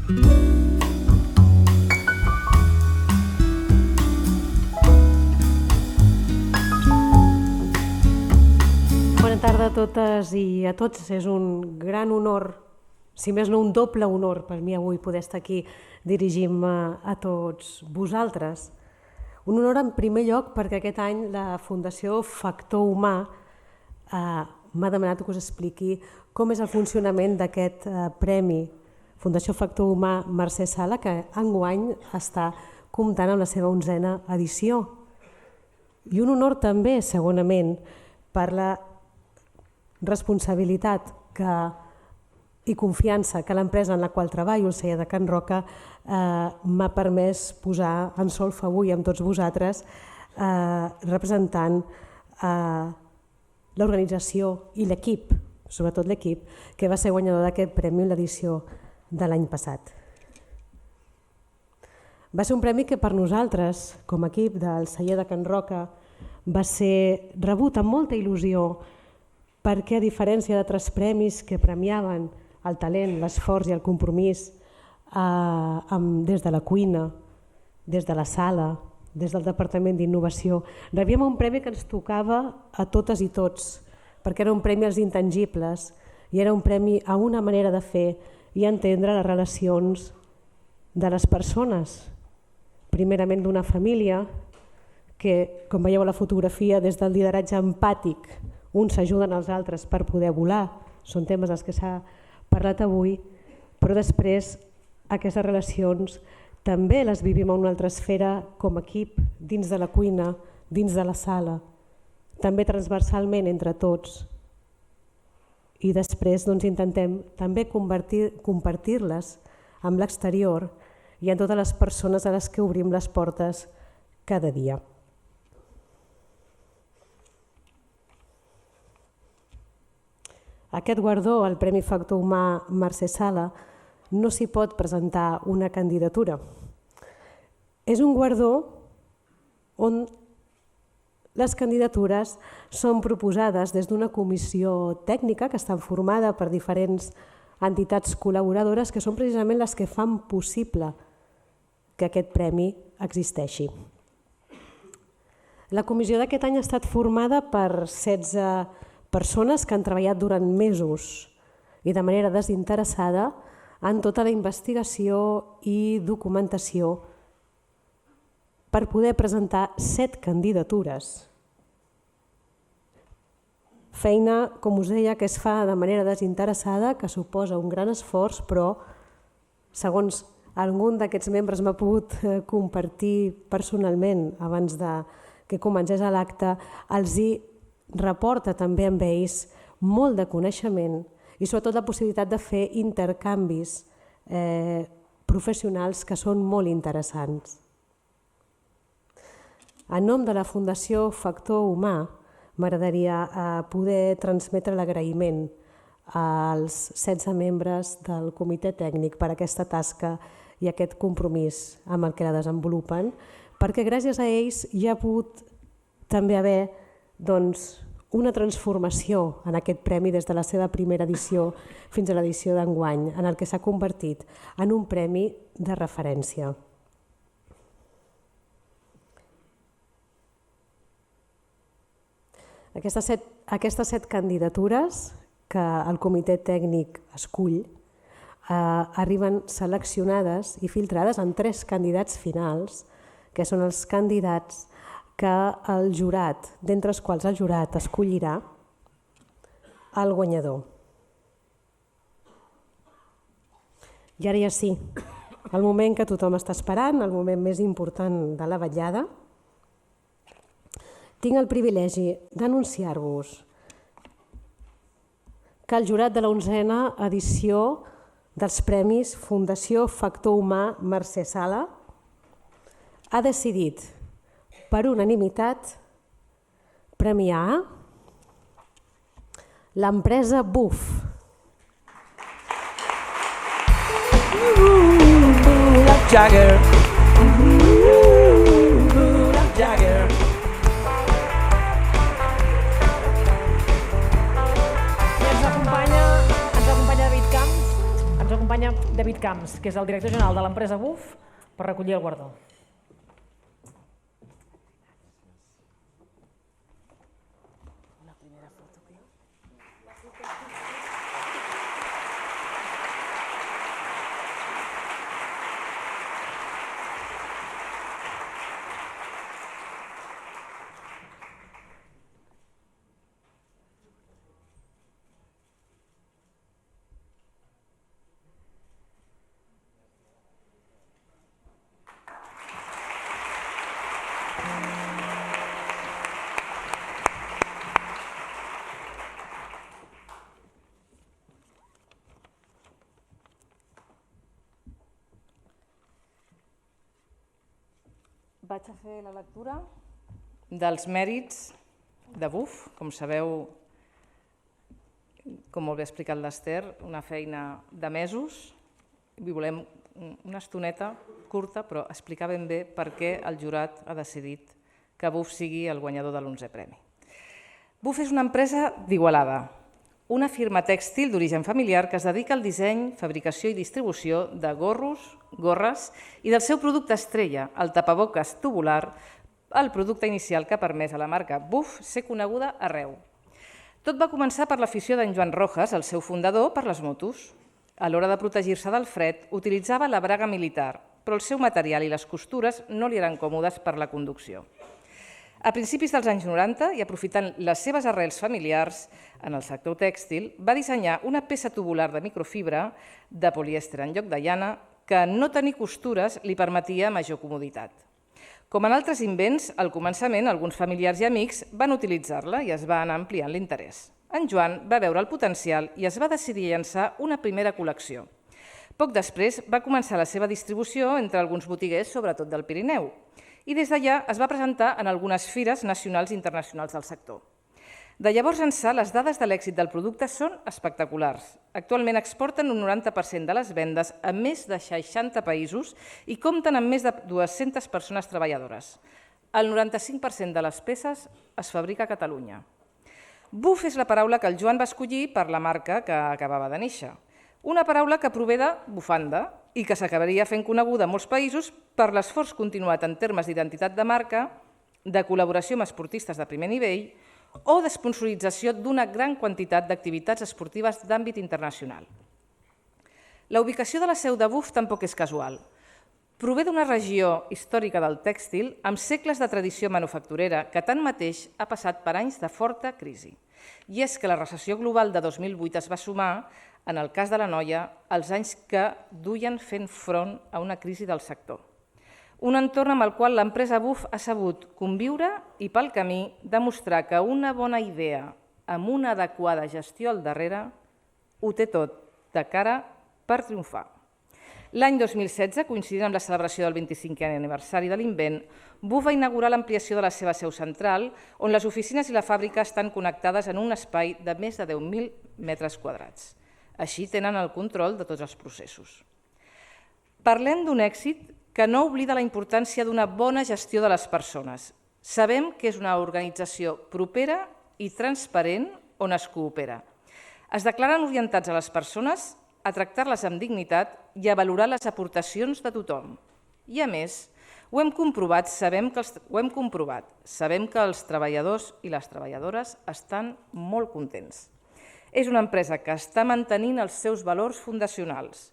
Bona tarda a totes i a tots. És un gran honor, si més no un doble honor per mi avui poder estar aquí dirigint-me a tots vosaltres. Un honor en primer lloc perquè aquest any la Fundació Factor Humà m'ha demanat que us expliqui com és el funcionament d'aquest premi Fundació Factor Humà Mercè Sala, que enguany està comptant amb la seva 11a edició. I un honor també, segurament, per la responsabilitat i confiança que l'empresa en la qual treballo, el celler de Can Roca, m'ha permès posar en solfa avui amb tots vosaltres, representant l'organització i l'equip, sobretot l'equip, que va ser guanyador d'aquest premi en l'edició de l'any passat. Va ser un premi que per nosaltres, com a equip del celler de Can Roca, va ser rebut amb molta il·lusió, perquè a diferència d'altres premis que premiaven el talent, l'esforç i el compromís des de la cuina, des de la sala, des del Departament d'Innovació, rebíem un premi que ens tocava a totes i tots, perquè era un premi als intangibles i era un premi a una manera de fer i entendre les relacions de les persones, primerament d'una família que, com veieu a la fotografia, des del lideratge empàtic, uns s'ajuden als altres per poder volar, són temes dels que s'ha parlat avui, però després aquestes relacions també les vivim a una altra esfera com a equip, dins de la cuina, dins de la sala, també transversalment entre tots. I després intentem també compartir-les amb l'exterior i en totes les persones a les que obrim les portes cada dia. Aquest guardó, el Premi Factor Humà Mercè Sala, no s'hi pot presentar una candidatura. És un guardó on les candidatures són proposades des d'una comissió tècnica que està formada per diferents entitats col·laboradores que són precisament les que fan possible que aquest premi existeixi. La comissió d'aquest any ha estat formada per 16 persones que han treballat durant mesos i de manera desinteressada en tota la investigació i documentació per poder presentar 7 candidatures. Feina, com us deia, que es fa de manera desinteressada, que suposa un gran esforç, però, segons algun d'aquests membres m'ha pogut compartir personalment abans que comencés l'acte, els hi reporta també amb ells molt de coneixement i sobretot la possibilitat de fer intercanvis professionals que són molt interessants. En nom de la Fundació Factor Humà m'agradaria poder transmetre l'agraïment als 16 membres del comitè tècnic per aquesta tasca i aquest compromís amb el que la desenvolupen, perquè gràcies a ells hi ha pogut també haver una transformació en aquest premi des de la seva primera edició fins a l'edició d'enguany, en el que s'ha convertit en un premi de referència. Aquestes 7 candidatures que el comitè tècnic escull arriben seleccionades i filtrades en 3 candidats finals, que són els candidats que el jurat, d'entre els quals el jurat escollirà el guanyador. I ara ja sí, el moment que tothom està esperant, el moment més important de la vetllada, tinc el privilegi d'anunciar-vos que el jurat de la 11a edició dels Premis Fundació Factor Humà Mercè Sala ha decidit per unanimitat premiar l'empresa Buf. Jagger. Jagger. Ens acompanya David Camps, ens acompanya acompanya David Camps, que és el director general de l'empresa BUF, per recollir el guardó. Vaig a fer la lectura dels mèrits de BUF. Com sabeu, com molt bé ha explicat l'Ester, una feina de mesos. I volem una estoneta curta, però explicar ben bé per què el jurat ha decidit que BUF sigui el guanyador de l'11è premi. BUF és una empresa d'Igualada, una firma tèxtil d'origen familiar que es dedica al disseny, fabricació i distribució de gorros, gorres i del seu producte estrella, el tapaboques tubular, el producte inicial que ha permès a la marca BUF ser coneguda arreu. Tot va començar per l'afició d'en Joan Rojas, el seu fundador, per les motos. A l'hora de protegir-se del fred, utilitzava la braga militar, però el seu material i les costures no li eren còmodes per la conducció. A principis dels anys 90, i aprofitant les seves arrels familiars en el sector tèxtil, va dissenyar una peça tubular de microfibra de polièster en lloc de llana que no tenir costures li permetia major comoditat. Com en altres invents, al començament alguns familiars i amics van utilitzar-la i es va anar ampliant l'interès. En Joan va veure el potencial i es va decidir a llançar una primera col·lecció. Poc després va començar la seva distribució entre alguns botiguers, sobretot del Pirineu, i des d'allà es va presentar en algunes fires nacionals i internacionals del sector. De llavors ençà, les dades de l'èxit del producte són espectaculars. Actualment exporten un 90% de les vendes a més de 60 països i compten amb més de 200 persones treballadores. El 95% de les peces es fabrica a Catalunya. BUF és la paraula que el Joan va escollir per la marca que acabava de néixer. Una paraula que prové de bufanda i que s'acabaria fent coneguda a molts països per l'esforç continuat en termes d'identitat de marca, de col·laboració amb esportistes de primer nivell o d'esponsorització d'una gran quantitat d'activitats esportives d'àmbit internacional. La ubicació de la seu de BUF tampoc és casual. Prové d'una regió històrica del tèxtil amb segles de tradició manufacturera que tanmateix ha passat per anys de forta crisi. I és que la recessió global de 2008 es va sumar, en el cas de l'Anoia, als anys que duien fent front a una crisi del sector. Un entorn amb el qual l'empresa BUF ha sabut conviure i pel camí demostrar que una bona idea amb una adequada gestió al darrere ho té tot de cara per triomfar. L'any 2016, coincidint amb la celebració del 25è aniversari de l'invent, BUF va inaugurar l'ampliació de la seva seu central, on les oficines i la fàbrica estan connectades en un espai de més de 10.000 metres quadrats. Així tenen el control de tots els processos. Parlem d'un èxit que no oblida la importància d'una bona gestió de les persones. Sabem que és una organització propera i transparent on es coopera. Es declaren orientats a les persones, a tractar-les amb dignitat i a valorar les aportacions de tothom. I a més, ho hem comprovat, sabem que els treballadors i les treballadores estan molt contents. És una empresa que està mantenint els seus valors fundacionals.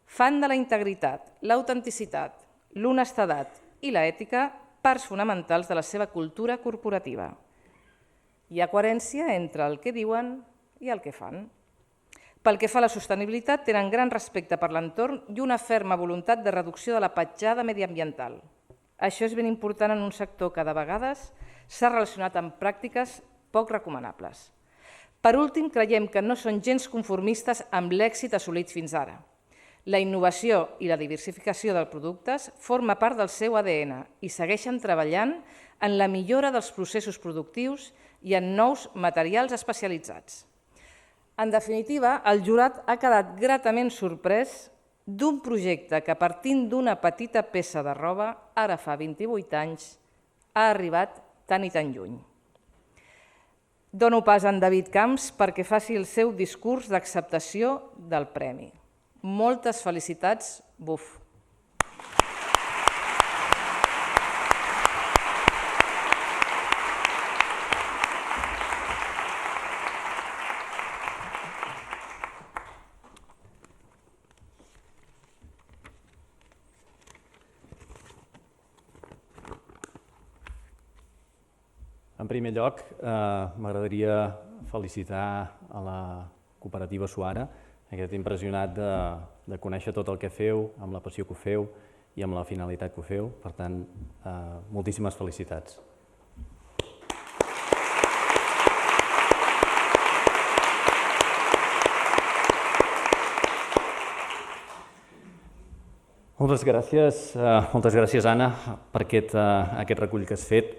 Fan de la integritat, l'autenticitat, l'honestedat i l'ètica parts fonamentals de la seva cultura corporativa. Hi ha coherència entre el que diuen i el que fan. Pel que fa a la sostenibilitat, tenen gran respecte per l'entorn i una ferma voluntat de reducció de la petjada mediambiental. Això és ben important en un sector que de vegades s'ha relacionat amb pràctiques poc recomanables. Per últim, creiem que no són gens conformistes amb l'èxit assolit fins ara. La innovació i la diversificació dels productes forma part del seu ADN i segueixen treballant en la millora dels processos productius i en nous materials especialitzats. En definitiva, el jurat ha quedat gratament sorprès d'un projecte que, partint d'una petita peça de roba, ara fa 28 anys, ha arribat tan i tan lluny. Dono pas a en David Camps perquè faci el seu discurs d'acceptació del premi. Moltes felicitats, BUF. En primer lloc, m'agradaria felicitar a la cooperativa Suara. He impressionat de conèixer tot el que feu, amb la passió que ho feu i amb la finalitat que ho feu. Per tant, moltíssimes felicitats. Moltes gràcies, Anna, per aquest recull que has fet.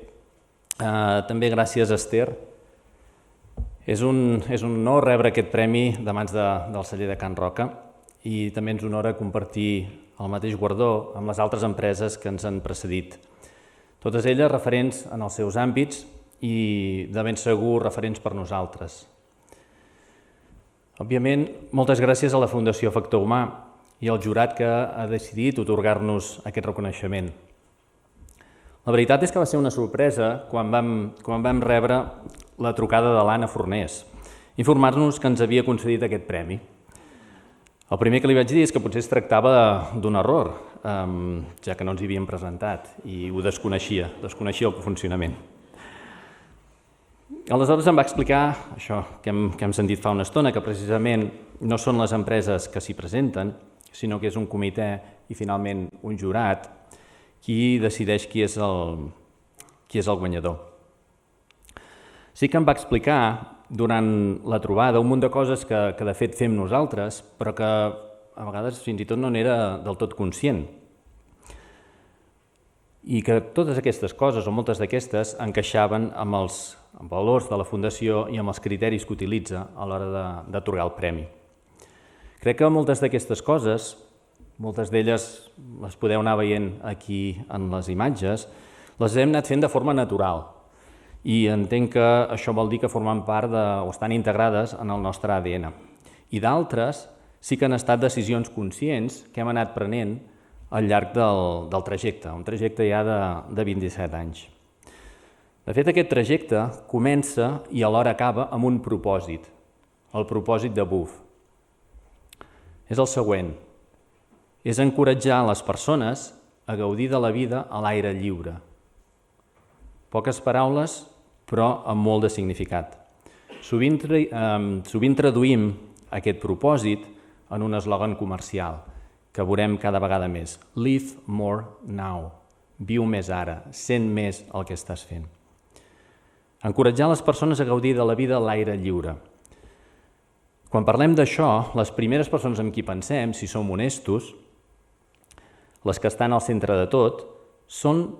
També gràcies, Esther. És un honor rebre aquest premi de mans del celler de Can Roca i també ens honora compartir el mateix guardó amb les altres empreses que ens han precedit. Totes elles referents en els seus àmbits i de ben segur referents per nosaltres. Òbviament, moltes gràcies a la Fundació Factor Humà i al jurat que ha decidit atorgar-nos aquest reconeixement. La veritat és que va ser una sorpresa quan vam rebre la trucada de l'Anna Fornés, informar-nos que ens havia concedit aquest premi. El primer que li vaig dir és que potser es tractava d'un error, ja que no ens hi havíem presentat i ho desconeixia el funcionament. Aleshores em va explicar això que hem sentit fa una estona, que precisament no són les empreses que s'hi presenten, sinó que és un comitè i finalment un jurat qui decideix qui és el guanyador. Sí que em va explicar durant la trobada un munt de coses que de fet fem nosaltres, però que a vegades fins i tot no n'era del tot conscient. I que totes aquestes coses, o moltes d'aquestes, encaixaven amb els valors de la Fundació i amb els criteris que utilitza a l'hora d'atorgar el premi. Crec que moltes d'aquestes coses, moltes d'elles les podeu anar veient aquí en les imatges, les hem anat fent de forma natural i entenc que això vol dir que formen part o estan integrades en el nostre ADN. I d'altres sí que han estat decisions conscients que hem anat prenent al llarg del trajecte, un trajecte ja de 27 anys. De fet, aquest trajecte comença i alhora acaba amb un propòsit, el propòsit de BUF. És el següent. És encoratjar les persones a gaudir de la vida a l'aire lliure. Poques paraules, però amb molt de significat. Sovint traduïm aquest propòsit en un eslògan comercial que veurem cada vegada més. Live more now. Viu més ara. Sent més el que estàs fent. Encoratjar les persones a gaudir de la vida a l'aire lliure. Quan parlem d'això, les primeres persones amb qui pensem, si som honestos, les que estan al centre de tot, són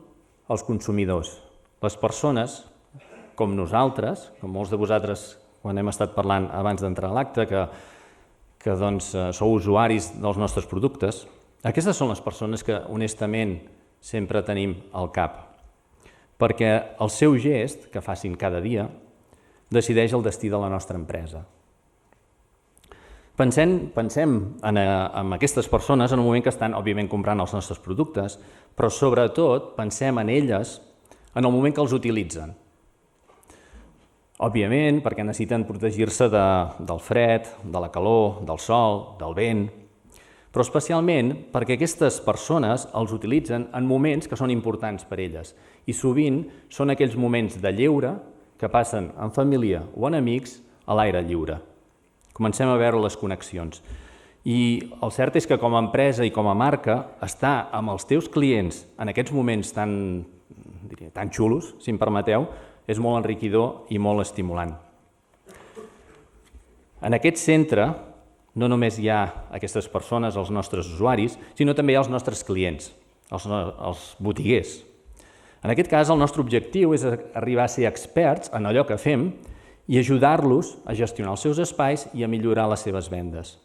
els consumidors. Les persones, com nosaltres, com molts de vosaltres quan hem estat parlant abans d'entrar a l'acte, que sou usuaris dels nostres productes, aquestes són les persones que honestament sempre tenim al cap. Perquè el seu gest, que facin cada dia, decideix el destí de la nostra empresa. Pensem en aquestes persones en un moment que estan, òbviament, comprant els nostres productes, però sobretot pensem en elles en el moment que els utilitzen. Òbviament, perquè necessiten protegir-se del fred, de la calor, del sol, del vent, però especialment perquè aquestes persones els utilitzen en moments que són importants per elles i sovint són aquells moments de lleure que passen en família o en amics a l'aire lliure. Comencem a veure les connexions. I el cert és que com a empresa i com a marca, estar amb els teus clients en aquests moments tan xulos, si em permeteu, és molt enriquidor i molt estimulant. En aquest centre no només hi ha aquestes persones, els nostres usuaris, sinó també hi ha els nostres clients, els botiguers. En aquest cas, el nostre objectiu és arribar a ser experts en allò que fem i ajudar-los a gestionar els seus espais i a millorar les seves vendes.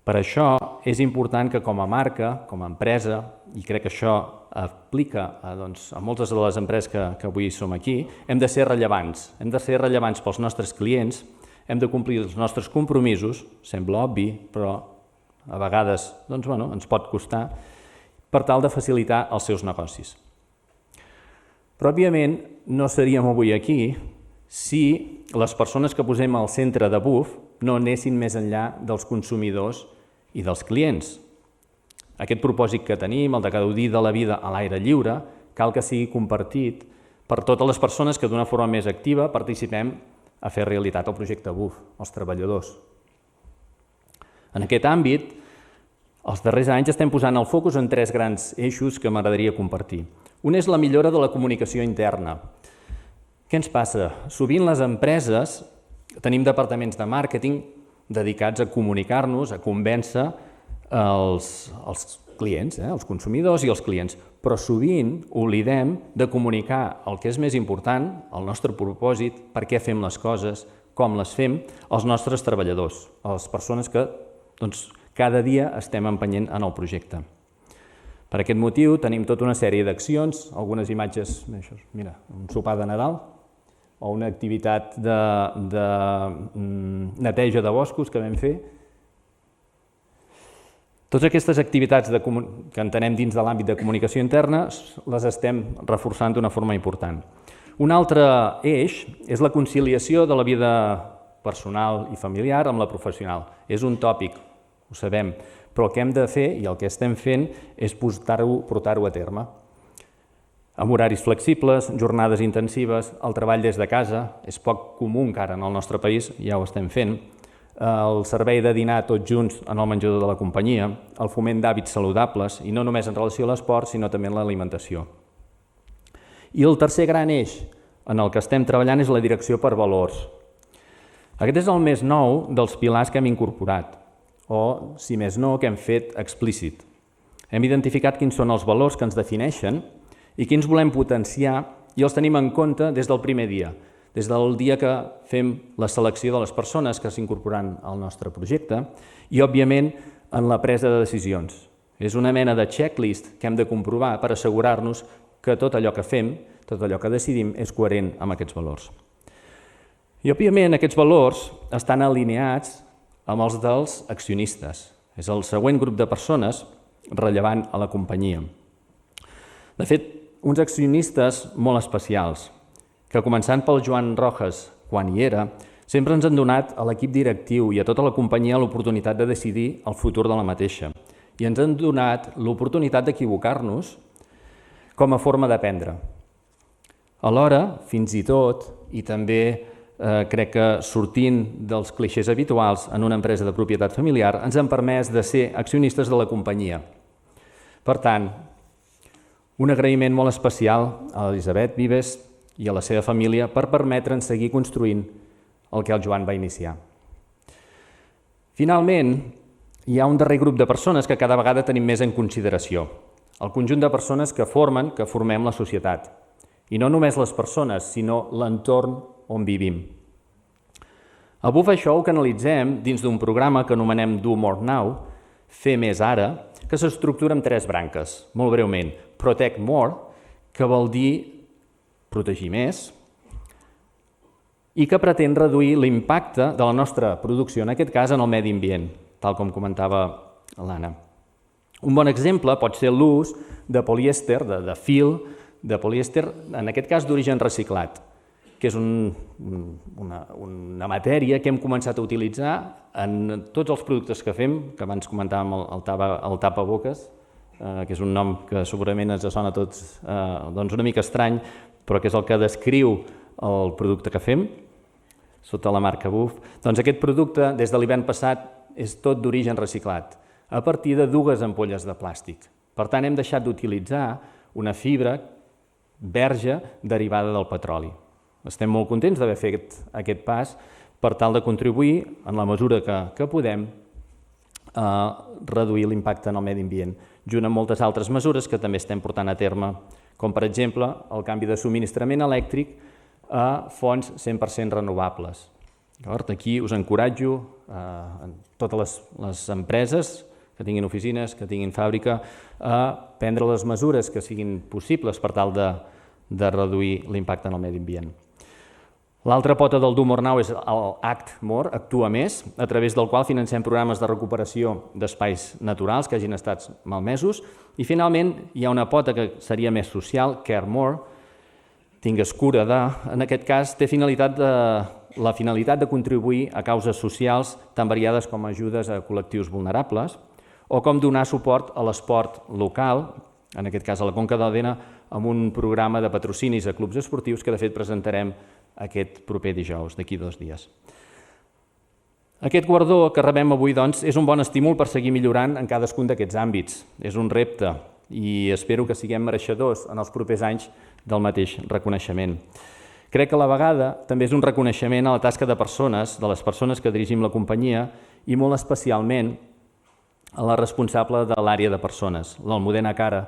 Per això és important que com a marca, com a empresa, i crec que això aplica a moltes de les empreses que avui som aquí, hem de ser rellevants. Hem de ser rellevants pels nostres clients, hem de complir els nostres compromisos, sembla obvi, però a vegades ens pot costar, per tal de facilitar els seus negocis. Però, òbviament, no seríem avui aquí si les persones que posem al centre de BUF no anessin més enllà dels consumidors i dels clients. Aquest propòsit que tenim, el de gaudir de la vida a l'aire lliure, cal que sigui compartit per totes les persones que d'una forma més activa participem a fer realitat el projecte BUF, els treballadors. En aquest àmbit, els darrers anys estem posant el focus en 3 grans eixos que m'agradaria compartir. Un és la millora de la comunicació interna. Què ens passa? Sovint les empreses tenim departaments de màrqueting dedicats a comunicar-nos, a convèncer els clients, els consumidors i els clients, però sovint oblidem de comunicar el que és més important, el nostre propòsit, per què fem les coses, com les fem, als nostres treballadors, a les persones que cada dia estem empenyent en el projecte. Per aquest motiu tenim tota una sèrie d'accions, algunes imatges, mira, un sopar de Nadal, o una activitat de neteja de boscos que vam fer. Totes aquestes activitats que entenem dins de l'àmbit de comunicació interna les estem reforçant d'una forma important. Un altre eix és la conciliació de la vida personal i familiar amb la professional. És un tòpic, ho sabem, però el que hem de fer i el que estem fent és portar-ho a terme. Amb horaris flexibles, jornades intensives, el treball des de casa, és poc comú encara en el nostre país, ja ho estem fent, el servei de dinar tots junts en el menjador de la companyia, el foment d'hàbits saludables, i no només en relació a l'esport, sinó també en l'alimentació. I el tercer gran eix en el que estem treballant és la direcció per valors. Aquest és el més nou dels pilars que hem incorporat, o, si més no, que hem fet explícit. Hem identificat quins són els valors que ens defineixen i quins volem potenciar i els tenim en compte des del primer dia, des del dia que fem la selecció de les persones que s'incorporaran al nostre projecte i, òbviament, en la presa de decisions. És una mena de checklist que hem de comprovar per assegurar-nos que tot allò que fem, tot allò que decidim, és coherent amb aquests valors. I, òbviament, aquests valors estan alineats amb els dels accionistes. És el següent grup de persones rellevant a la companyia. De fet, uns accionistes molt especials, que començant pel Joan Rojas, quan hi era, sempre ens han donat a l'equip directiu i a tota la companyia l'oportunitat de decidir el futur de la mateixa. I ens han donat l'oportunitat d'equivocar-nos com a forma d'aprendre. Alhora, fins i tot, i també crec que sortint dels clixés habituals en una empresa de propietat familiar, ens han permès de ser accionistes de la companyia. Per tant, un agraïment molt especial a Elisabet Vives i a la seva família per permetre'ns seguir construint el que el Joan va iniciar. Finalment, hi ha un darrer grup de persones que cada vegada tenim més en consideració, el conjunt de persones que formem la societat, i no només les persones, sinó l'entorn on vivim. A BUF això ho canalitzem dins d'un programa que anomenem Do More Now, Fer Més Ara, que s'estructura en 3 branques, molt breument. Protect More, que vol dir protegir més, i que pretén reduir l'impacte de la nostra producció, en aquest cas en el medi ambient, tal com comentava l'Anna. Un bon exemple pot ser l'ús de polièster, de fil de polièster, en aquest cas d'origen reciclat, que és una matèria que hem començat a utilitzar en tots els productes que fem, que abans comentàvem el tapaboques, que és un nom que segurament ens sona a tots una mica estrany, però que és el que descriu el producte que fem, sota la marca BUF. Doncs aquest producte, des de l'hivern passat, és tot d'origen reciclat, a partir de 2 ampolles de plàstic. Per tant, hem deixat d'utilitzar una fibra verge derivada del petroli. Estem molt contents d'haver fet aquest pas per tal de contribuir, en la mesura que podem, a reduir l'impacte en el medi ambient, junt amb moltes altres mesures que també estem portant a terme, com per exemple el canvi de subministrament elèctric a fonts 100% renovables. Aquí us encoratjo a totes les empreses que tinguin oficines, que tinguin fàbrica, a prendre les mesures que siguin possibles per tal de reduir l'impacte en el medi ambient. L'altra pota del Do More Now és el Act More, Actua Més, a través del qual financem programes de recuperació d'espais naturals que hagin estat malmesos. I finalment hi ha una pota que seria més social, Care More, Tingues cura de, en aquest cas, té la finalitat de contribuir a causes socials tan variades com ajudes a col·lectius vulnerables o com donar suport a l'esport local, en aquest cas a la Conca d'Òdena, amb un programa de patrocinis a clubs esportius que de fet presentarem aquest proper dijous, d'aquí 2 dies. Aquest guardó que rebem avui doncs, és un bon estímul per seguir millorant en cadascun d'aquests àmbits. És un repte i espero que siguem mereixedors en els propers anys del mateix reconeixement. Crec que a la vegada també és un reconeixement a la tasca de les persones que dirigim la companyia i molt especialment a la responsable de l'àrea de persones, l'Almudena Cara,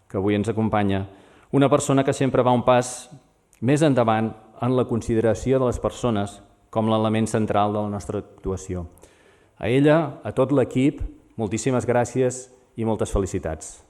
que avui ens acompanya, una persona que sempre va un pas més endavant en la consideració de les persones com l'element central de la nostra actuació. A ella, a tot l'equip, moltíssimes gràcies i moltes felicitats.